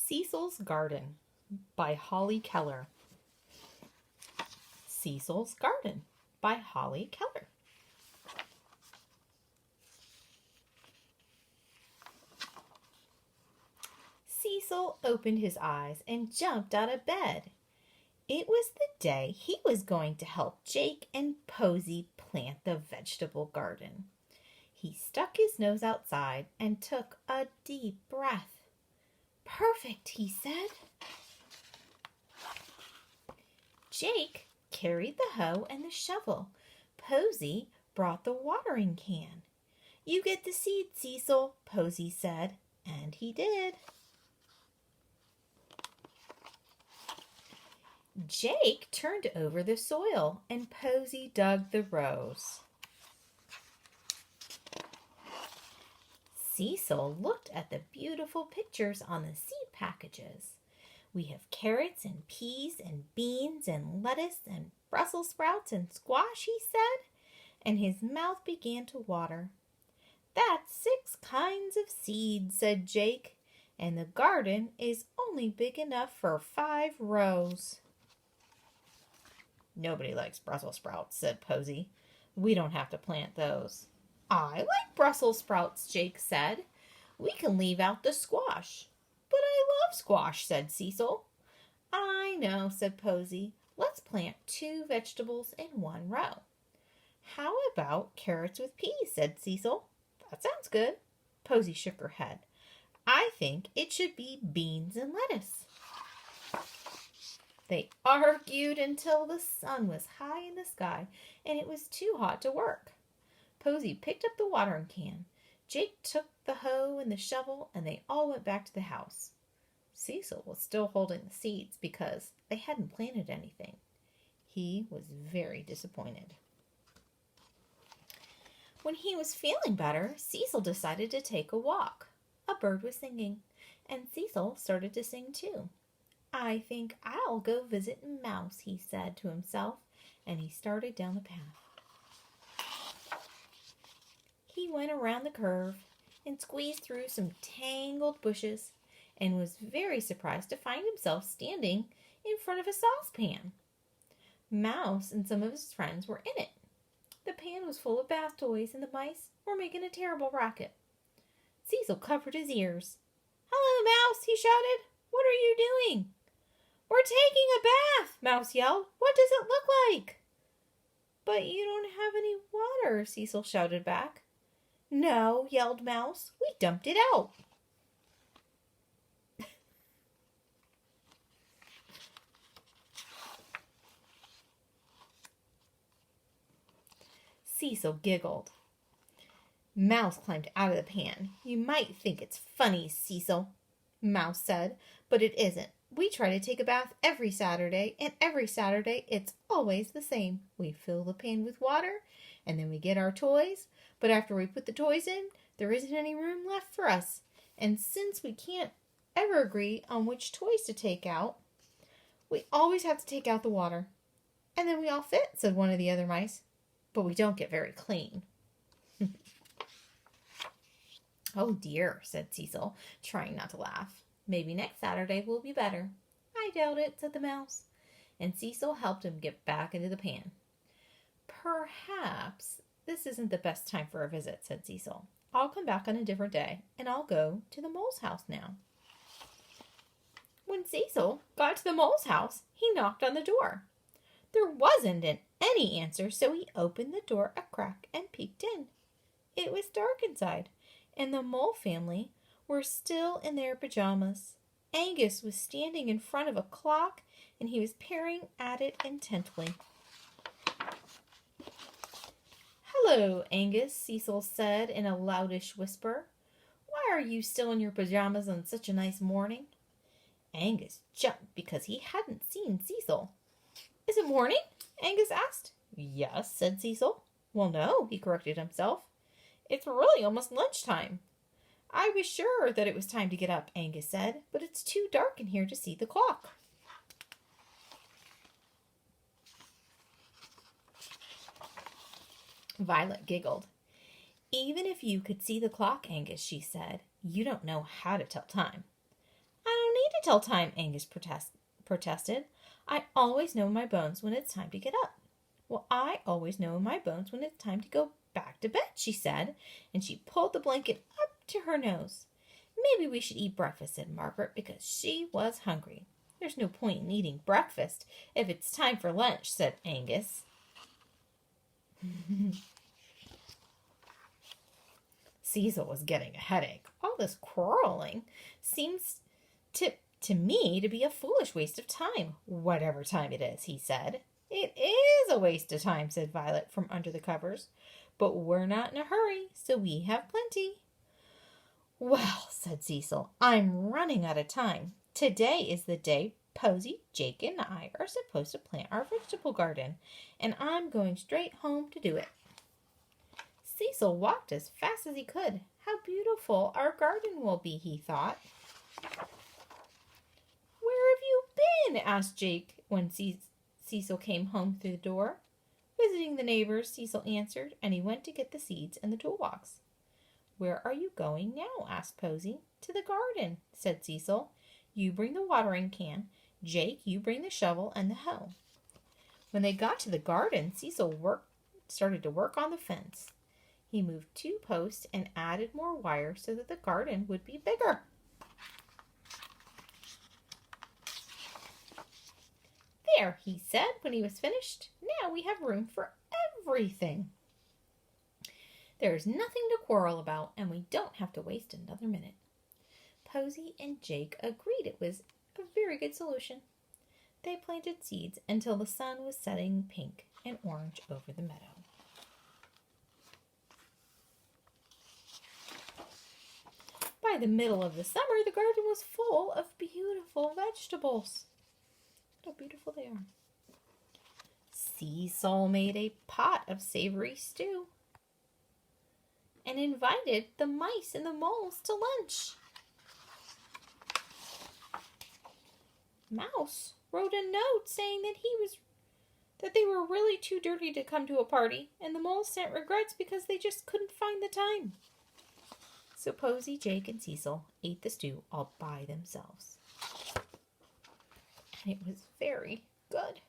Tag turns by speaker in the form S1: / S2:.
S1: Cecil's Garden by Holly Keller. Cecil's Garden by Holly Keller. Cecil opened his eyes and jumped out of bed. It was the day he was going to help Jake and Posy plant the vegetable garden. He stuck his nose outside and took a deep breath. "Perfect," he said. Jake carried the hoe and the shovel. Posy brought the watering can. "You get the seed, Cecil," Posy said, and he did. Jake turned over the soil and Posy dug the rows. Cecil looked at the beautiful pictures on the seed packages. "We have carrots and peas and beans and lettuce and Brussels sprouts and squash," he said, and his mouth began to water. "That's 6 kinds of seeds," said Jake, "and the garden is only big enough for 5 rows. "Nobody likes Brussels sprouts," said Posy. "We don't have to plant those." "I like Brussels sprouts," Jake said. "We can leave out the squash." "But I love squash," said Cecil. "I know," said Posy. "Let's plant 2 vegetables in 1 row." "How about carrots with peas?" said Cecil. "That sounds good." Posy shook her head. "I think it should be beans and lettuce." They argued until the sun was high in the sky and it was too hot to work. Posy picked up the watering can. Jake took the hoe and the shovel, and they all went back to the house. Cecil was still holding the seeds because they hadn't planted anything. He was very disappointed. When he was feeling better, Cecil decided to take a walk. A bird was singing, and Cecil started to sing too. "I think I'll go visit Mouse," he said to himself, and he started down the path. He went around the curve and squeezed through some tangled bushes and was very surprised to find himself standing in front of a saucepan. Mouse and some of his friends were in it. The pan was full of bath toys and the mice were making a terrible racket. Cecil covered his ears. "Hello, Mouse," he shouted. "What are you doing?" "We're taking a bath," Mouse yelled. "What does it look like?" "But you don't have any water," Cecil shouted back. "No," yelled Mouse. "We dumped it out." Cecil giggled. Mouse climbed out of the pan. "You might think it's funny, Cecil," Mouse said, "but it isn't. We try to take a bath every Saturday, and every Saturday it's always the same. We fill the pan with water, and then we get our toys, but after we put the toys in, there isn't any room left for us. And since we can't ever agree on which toys to take out, we always have to take out the water. And then we all fit," said one of the other mice, "but we don't get very clean." "Oh dear," said Cecil, trying not to laugh. "Maybe next Saturday will be better." "I doubt it," said the mouse, and Cecil helped him get back into the pan. "Perhaps this isn't the best time for a visit," said Cecil. "I'll come back on a different day, and I'll go to the mole's house now." When Cecil got to the mole's house, he knocked on the door. There wasn't any answer, so he opened the door a crack and peeked in. It was dark inside, and the mole family were still in their pajamas. Angus was standing in front of a clock, and he was peering at it intently. "Hello, Angus," Cecil said in a loudish whisper. "Why are you still in your pajamas on such a nice morning?" Angus jumped because he hadn't seen Cecil. "Is it morning?" Angus asked. "Yes," said Cecil. "Well, no," he corrected himself. "It's really almost lunchtime." "I was sure that it was time to get up," Angus said, "but it's too dark in here to see the clock." Violet giggled. "Even if you could see the clock, Angus," she said, "you don't know how to tell time." "I don't need to tell time, Angus protested. I always know in my bones when it's time to get up. Well, I always know in my bones when it's time to go back to bed, she said, and she pulled the blanket up to her nose. Maybe we should eat breakfast, said Margaret, because she was hungry. There's no point in eating breakfast if it's time for lunch, said Angus. Cecil was getting a headache. All this quarreling seems to me to be a foolish waste of time, whatever time it is, he said. It is a waste of time, said Violet from under the covers, but we're not in a hurry, so we have plenty. Well, said Cecil, I'm running out of time. Today is the day Posy, Jake, and I are supposed to plant our vegetable garden, and I'm going straight home to do it. Cecil walked as fast as he could. How beautiful our garden will be, he thought. Where have you been? Asked Jake when Cecil came home through the door. Visiting the neighbors, Cecil answered, and he went to get the seeds and the toolbox. Where are you going now? Asked Posy. To the garden, said Cecil. You bring the watering can. Jake, you bring the shovel and the hoe. When they got to the garden, Cecil started to work on the fence. He moved 2 posts and added more wire so that the garden would be bigger. There, he said when he was finished. Now we have room for everything. There is nothing to quarrel about, and we don't have to waste another minute. Posy and Jake agreed it was a very good solution. They planted seeds until the sun was setting pink and orange over the meadow. By the middle of the summer, the garden was full of beautiful vegetables. Look how beautiful they are. Cecil made a pot of savory stew and invited the mice and the moles to lunch. Mouse wrote a note saying that they were really too dirty to come to a party, and the moles sent regrets because they just couldn't find the time. So Posy, Jake, and Cecil ate the stew all by themselves. And it was very good.